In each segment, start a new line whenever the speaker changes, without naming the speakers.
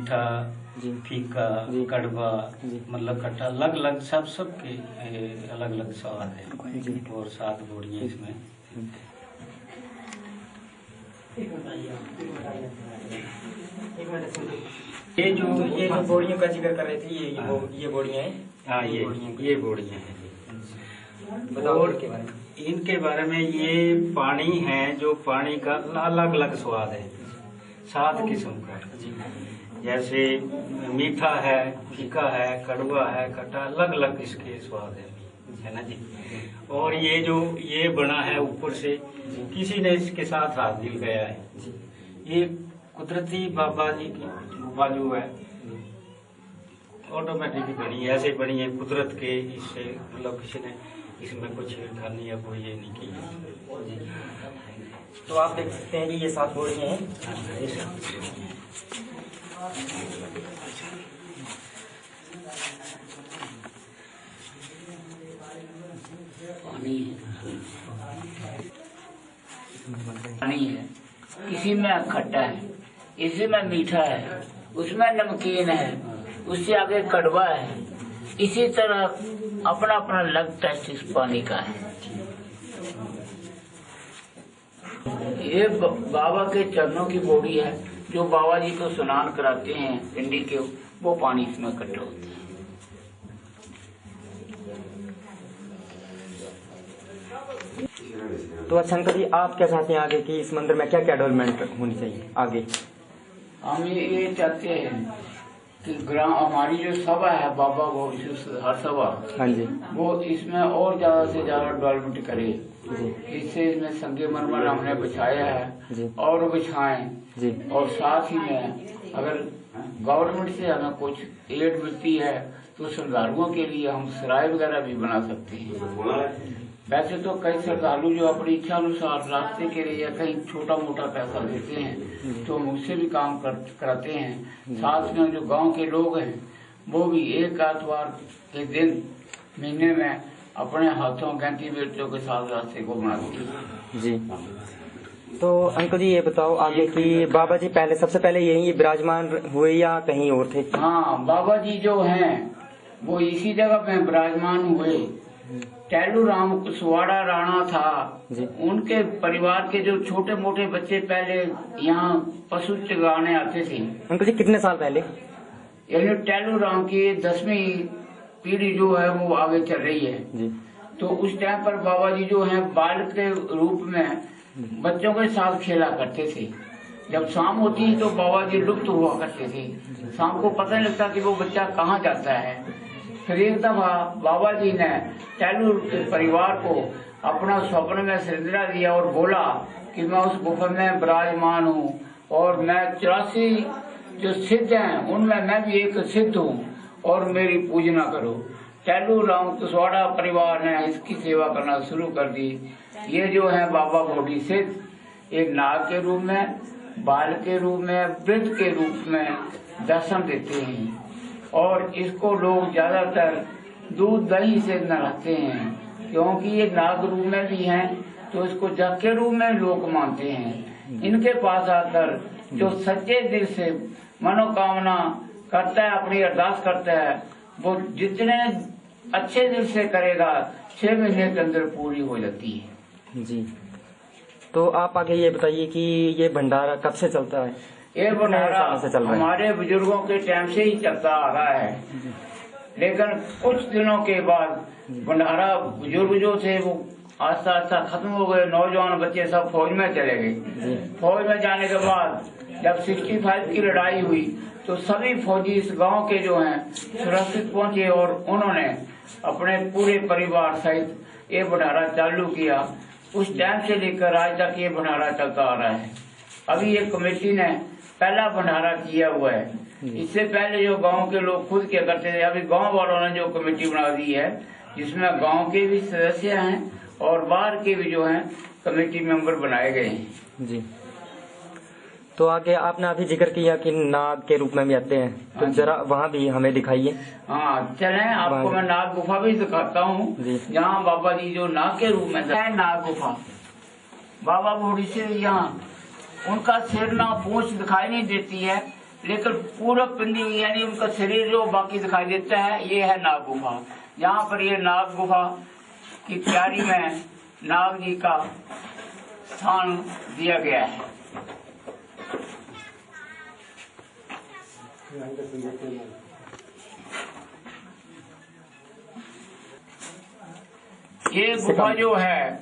मीठा, फीका, कड़वा, मतलब खट्टा, अलग अलग सबके अलग अलग स्वाद है। और 7 बोड़ियाँ इसमें।
ये जो बोड़ियों का जिक्र कर रहे थे, ये बोड़ियाँ हैं।
हाँ, ये बोड़ियाँ हैं।
और
इनके बारे में, ये पानी है जो पानी का अलग अलग स्वाद है, 7 किस्म का। जैसे मीठा है, फीका है, कड़वा है, खट्टा, अलग अलग इसके स्वाद है ना जी। और ये बना है ऊपर से, किसी ने इसके साथ हाथ मिल गया है। ये कुदरती बाबा जी की गुफा जो है, ऑटोमेटिक बनी है, ऐसे बनी है कुदरत के, इससे मतलब किसी ने इसमें कुछ छेड़खानी या कोई ये नहीं की है।
तो आप देख सकते हैं कि ये 7 बोड़ियाँ हैं।
पानी है, किसी में खट्टा है, इसी में मीठा है, उसमें नमकीन है, उससे आगे कड़वा है। इसी तरह अपना अपना अलग टेस्ट इस पानी का है। ये बाबा के चरणों की बोड़ी है, जो बाबा जी को स्नान कराते हैं पिंडी के, वो पानी इसमें इकट्ठा होता है।
तो अच्छा अंकल जी, आप क्या चाहते हैं आगे कि इस मंदिर में क्या क्या डेवलपमेंट होनी चाहिए आगे?
हम ये चाहते हैं कि ग्राम हमारी जो सभा है बाबा वो हर सभा,
हाँ जी,
वो इसमें और ज्यादा से ज्यादा डेवलपमेंट करे। इससे इसमें संगमरमर हमने बिछाया है और बिछाएं
जी। और
साथ ही में अगर गवर्नमेंट से हमें कुछ एड मिलती है तो श्रद्धालुओं के लिए हम सराय वगैरह भी बना सकते हैं। वैसे तो कई श्रद्धालु जो अपनी इच्छा अनुसार रास्ते के लिए या कहीं छोटा मोटा पैसा देते हैं तो मुझसे भी काम कराते हैं। साथ में जो गांव के लोग हैं वो भी एक आतवार के दिन महीने में अपने हाथों गैंती बेटियों के साथ रास्ते को बनाते हैं
जी। तो अंकल जी ये बताओ आगे कि बाबा जी पहले सबसे पहले यही विराजमान हुए या कहीं और थे?
हाँ, बाबा जी जो हैं वो इसी जगह पे विराजमान हुए। टैलू राम कुशवाड़ा राणा था, उनके परिवार के जो छोटे मोटे बच्चे पहले यहाँ पशु चराने आते थे।
अंकल जी कितने साल पहले?
यानी टैलू राम की 10वीं पीढ़ी जो है वो आगे चल रही है
जी।
तो उस टाइम पर बाबा जी जो है बालक के रूप में बच्चों के साथ खेला करते थे। जब शाम होती तो बाबा जी लुप्त हुआ करते थे, शाम को पता नहीं लगता कि वो बच्चा कहाँ जाता है। फिर एक दफा बाबा जी ने टैलू के परिवार को अपना स्वप्न में सिरंदरा दिया और बोला कि मैं उस गुफा में विराजमान हूँ और मैं 84 जो सिद्ध हैं उनमें मैं भी एक सिद्ध हूँ और मेरी पूजना करो। टैलू राम कुशवाड़ा परिवार ने इसकी सेवा करना शुरू कर दी। ये जो है बाबा बोड़ी सिद्ध एक नाग के रूप में, बाल के रूप में, वृद्ध के रूप में दर्शन देते हैं और इसको लोग ज्यादातर दूध दही से नहलाते हैं क्योंकि ये नाग रूप में भी हैं तो इसको जग के रूप में लोग मानते हैं। इनके पास आकर जो सच्चे दिल से मनोकामना करता है, अपनी अरदास करता है, वो जितने अच्छे दिल से करेगा 6 महीने के अंदर पूरी हो जाती है
जी। तो आप आगे ये बताइए कि ये भंडारा कब से चलता है?
ये भंडारा हमारे बुजुर्गों के टाइम से ही चलता आ रहा है, लेकिन कुछ दिनों के बाद भंडारा बुजुर्ग जो थे वो आस्ता आस्ता खत्म हो गए। नौजवान बच्चे सब फौज में चले गए। फौज में जाने के बाद जब 65 की लड़ाई हुई तो सभी फौजी इस गांव के जो हैं सुरक्षित पहुंचे और उन्होंने अपने पूरे परिवार सहित ये भंडारा चालू किया। उस टाइम से लेकर आज तक ये भंडारा चलता आ रहा है। अभी ये कमेटी ने पहला भंडारा किया हुआ है। इससे पहले जो गांव के लोग खुद क्या करते थे, अभी गांव वालों ने जो कमेटी बना दी है जिसमें गांव के भी सदस्य हैं और बाहर के भी जो हैं कमेटी मेंबर बनाए गए हैं जी।
तो आगे आपने अभी जिक्र किया कि नाग के रूप में भी आते हैं, तो जरा वहाँ भी हमें दिखाइए।
हाँ चलें, आपको मैं नाग गुफा भी दिखाता हूँ जहाँ बाबा जी जो नाग के रूप में है। नाग गुफा बाबा बोड़ी से यहाँ उनका सिर ना पूंछ दिखाई नहीं देती है, लेकिन पूरा पिंडी यानी उनका शरीर जो बाकी दिखाई देता है, ये है नाग गुफा। यहाँ पर ये नाग गुफा की क्यारी में नाग जी का स्थान दिया गया है। ये गुफा जो है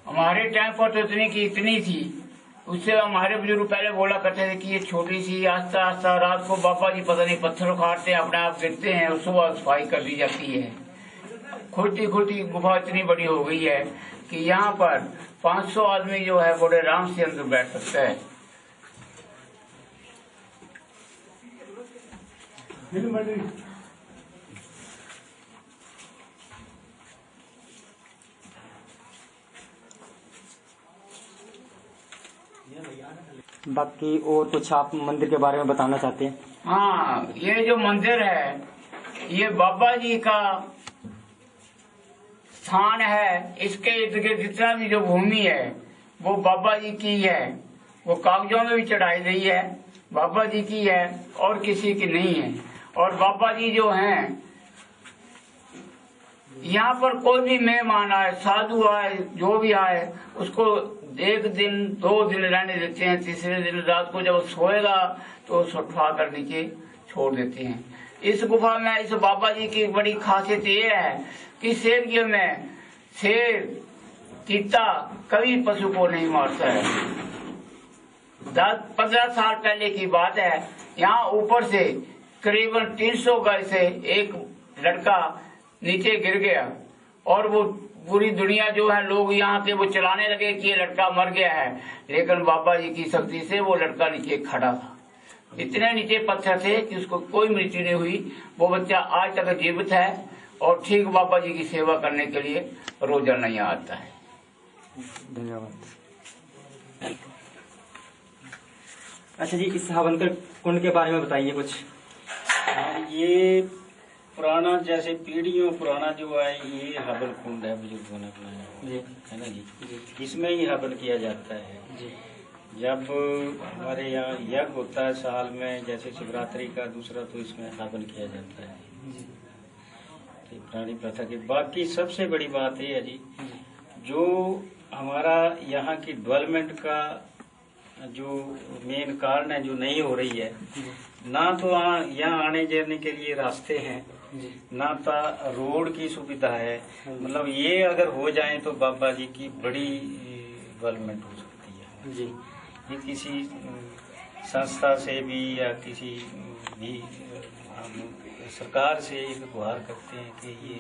हमारे टाइम पर तो इतनी की इतनी थी, उससे हमारे बुजुर्ग पहले बोला करते थे कि ये छोटी सी, आस्ता आस्ता रात को बाबा जी पता नहीं पत्थर उखाड़ते अपने आप गिरते हैं और सुबह सफाई कर दी जाती है। खुलती खुलती गुफा इतनी बड़ी हो गई है कि यहाँ पर 500 आदमी जो है बड़े आराम से अंदर बैठ सकता है।
बाकी और कुछ आप मंदिर के बारे में बताना चाहते हैं?
हाँ, ये जो मंदिर है ये बाबा जी का स्थान है। इसके इर्द गिर्द जितना भी जो भूमि है वो बाबा जी की है, वो कागजों में भी चढ़ाई गई है, बाबा जी की है और किसी की नहीं है। और बाबा जी जो हैं यहाँ पर कोई भी मेहमान आए, साधु आए, जो भी आए, उसको 1 दिन 2 दिन रहने देते हैं। तीसरे दिन रात को जब सोएगा तो उठा कर नीचे छोड़ देते हैं। इस गुफा में इस बाबा जी की बड़ी खासियत ये है कि शेर में शेर चीता कभी पशु को नहीं मारता है। 10-15 साल पहले की बात है, यहाँ ऊपर से करीबन 300 गज से एक लड़का नीचे गिर गया और वो पूरी दुनिया जो है लोग यहाँ के वो चलाने लगे कि ये लड़का मर गया है, लेकिन बाबा जी की शक्ति से वो लड़का नीचे खड़ा था। इतने नीचे पत्थर थे कि उसको कोई मृत्यु नहीं हुई। वो बच्चा आज तक जीवित है और ठीक बाबा जी की सेवा करने के लिए रोजाना यहाँ आता है।
धन्यवाद। अच्छा जी, इस हवनकर कुंड के बारे में बताइए कुछ।
ये पुराना, जैसे पीढ़ियों पुराना जो है, ये हवन कुंड है, बुजुर्गों ने बनाया हुआ है ना जी। इसमें ही हवन किया जाता है जी। जब हमारे यहाँ यज्ञ होता है साल में, जैसे शिवरात्रि का दूसरा, तो इसमें हवन किया जाता है। तो पुरानी प्रथा की। बाकी सबसे बड़ी बात ये है जी, जो हमारा यहाँ की डेवलपमेंट का जो मेन कारण है, जो नहीं हो रही है, ना तो यहाँ आने जाने के लिए रास्ते हैं, ना तो रोड की सुविधा है। मतलब ये अगर हो जाए तो बाबा जी की बड़ी डेवलपमेंट हो सकती है जी। ये किसी संस्था से भी या किसी भी हम सरकार से एक गुहार करते हैं कि ये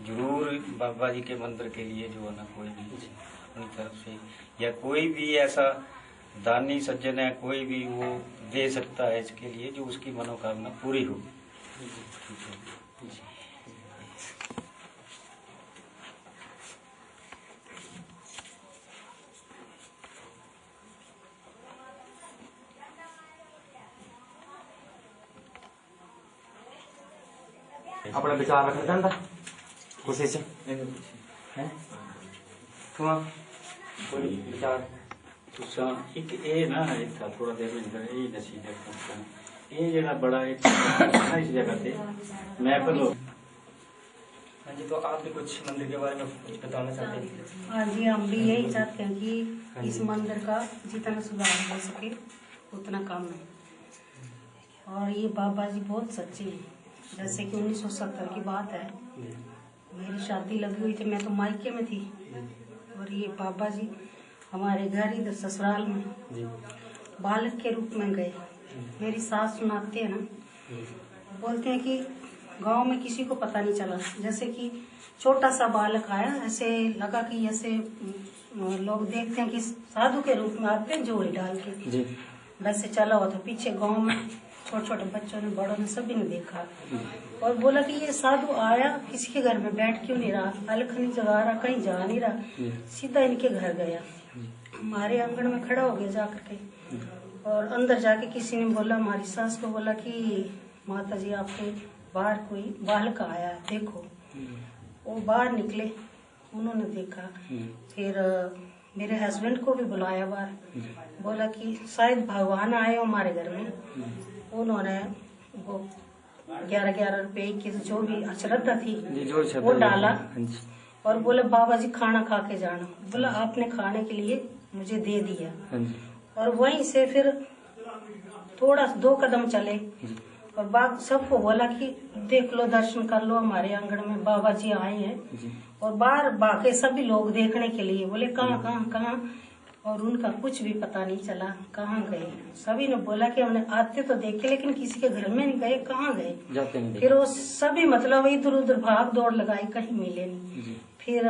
जरूर बाबा जी के मंदिर के लिए जो है ना, कोई भी अपनी तरफ से या कोई भी ऐसा दानी सज्जन है, कोई भी वो दे सकता है इसके लिए, जो उसकी मनोकामना पूरी हो।
अपना विचार रखना चाहता खुशी से हैं? कोई विचार
एक ये ना एक था थोड़ा देर में ये नसीब ये जगह बड़ा एक इस जगह पे मैं बोलो।
हाँ जी, तो आप भी कुछ मंदिर के बारे में कुछ बताना चाहते हैं?
हाँ जी, हम भी यही चाहते हैं कि इस मंदिर का जितना सुधार हो सके उतना काम है। और ये बाबा जी बहुत सच्चे हैं। जैसे कि 1970 की बात है, मेरी शादी लगी हुई थी, मैं तो मायके में थी, और ये बाबा जी हमारे घर इधर ससुराल में बालक के रूप में गए। मेरी सास सुनाते हैं ना, बोलते हैं कि गांव में किसी को पता नहीं चला। जैसे कि छोटा सा बालक आया, ऐसे लगा कि जैसे लोग देखते हैं कि साधु के रूप में आते हैं झोली डाल के, वैसे चला हुआ था। पीछे गांव में छोटे छोटे बच्चों ने, बड़ों ने, सभी ने देखा और बोला कि ये साधु आया, किसी के घर में बैठ क्यों नहीं रहा, अलख नहीं जगा रहा, कहीं जा नहीं रहा, सीधा इनके घर गया। हमारे आंगन में खड़ा हो गया जाकर के, और अंदर जाके किसी ने बोला, हमारी सास को बोला कि माता जी आपके बाहर कोई बालक आया है, देखो। वो बाहर निकले, उन्होंने देखा। फिर मेरे हस्बैंड को भी बुलाया बाहर, बोला कि शायद भगवान आए हो हमारे घर में। उन्होंने वो 11-11 रुपए की जो भी अश्रद्धा थी वो डाला और बोले बाबा जी खाना खा के जाना। बोला आपने खाने के लिए मुझे दे दिया। और वहीं से फिर थोड़ा 2 कदम चले और बाप सबको बोला कि देख लो, दर्शन कर लो, हमारे आंगन में बाबा जी आए हैं। और बाहर बाकी सभी लोग देखने के लिए बोले कहाँ कहाँ कहाँ, और उनका कुछ भी पता नहीं चला कहाँ गए। सभी ने बोला कि हमने आते तो देखे लेकिन किसी के घर में नहीं गए, कहाँ गए।
जाते नहीं
फिर वो सभी मतलब इधर उधर भाग दौड़ लगाई, कहीं मिले नहीं। फिर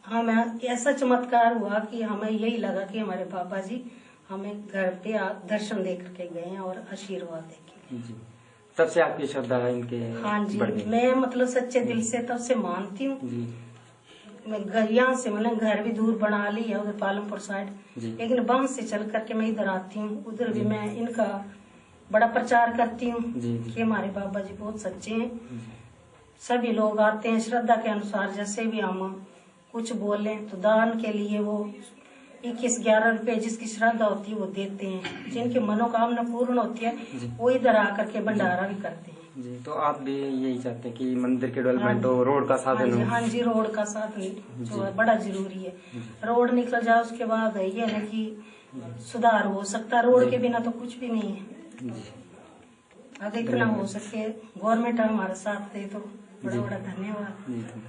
हमें ऐसा चमत्कार हुआ कि हमें यही लगा कि हमारे बाबा जी हमें घर पे दर्शन दे करके गए और आशीर्वाद देके।
तब से आपकी श्रद्धा है इनके?
हाँ जी, मैं मतलब सच्चे दिल से तब से मानती हूँ। मैं यहाँ से मतलब घर भी दूर बना ली है उधर पालमपुर साइड, लेकिन वहां से चल करके मैं इधर आती हूँ। उधर भी मैं इनका बड़ा प्रचार करती हूँ कि हमारे बाबा जी बहुत सच्चे हैं। सभी लोग आते हैं श्रद्धा के अनुसार, जैसे भी हम कुछ बोले तो दान के लिए वो 21-11 रुपए जिसकी श्रद्धा होती है वो देते हैं। जिनकी मनोकामना पूर्ण होती है वो इधर आकर के भंडारा भी करते हैं।
जी, तो आप भी यही चाहते हैं कि मंदिर के डेवलपमेंट हो, रोड का साधन हो?
हाँ जी, रोड का साधन जो है बड़ा जरूरी है। रोड निकल जाए उसके बाद ये है कि सुधार हो सकता है। रोड के बिना तो कुछ भी नहीं है। अगर इतना हो सके गवर्नमेंट हमारा साथ दे तो बड़ा बड़ा धन्यवाद।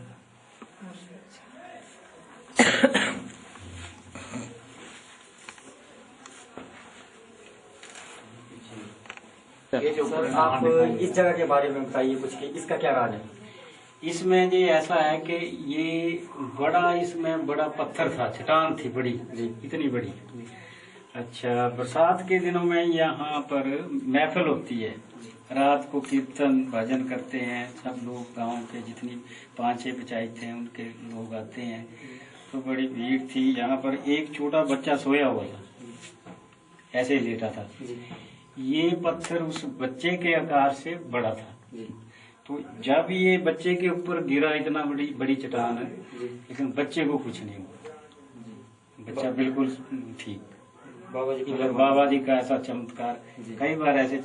सर, आप इस जगह के बारे में बताइए कुछ कि इसका क्या राज है?
इसमें जी ऐसा है कि ये इसमें बड़ा पत्थर था, चट्टान थी बड़ी, इतनी बड़ी। अच्छा, बरसात के दिनों में यहाँ पर महफिल होती है, रात को कीर्तन भजन करते हैं सब लोग, गांव के जितनी 5-6 पंचायत थे उनके लोग आते हैं। तो बड़ी भीड़ थी यहाँ पर। एक छोटा बच्चा सोया हुआ था, ऐसे ही लेटा था। ये पत्थर उस बच्चे के आकार से बड़ा था। तो जब ये बच्चे के ऊपर गिरा, इतना बड़ी चट्टान है, लेकिन बच्चे को कुछ नहीं हुआ, बच्चा बिल्कुल ठीक। बाबा जी का ऐसा चमत्कार कई बार ऐसे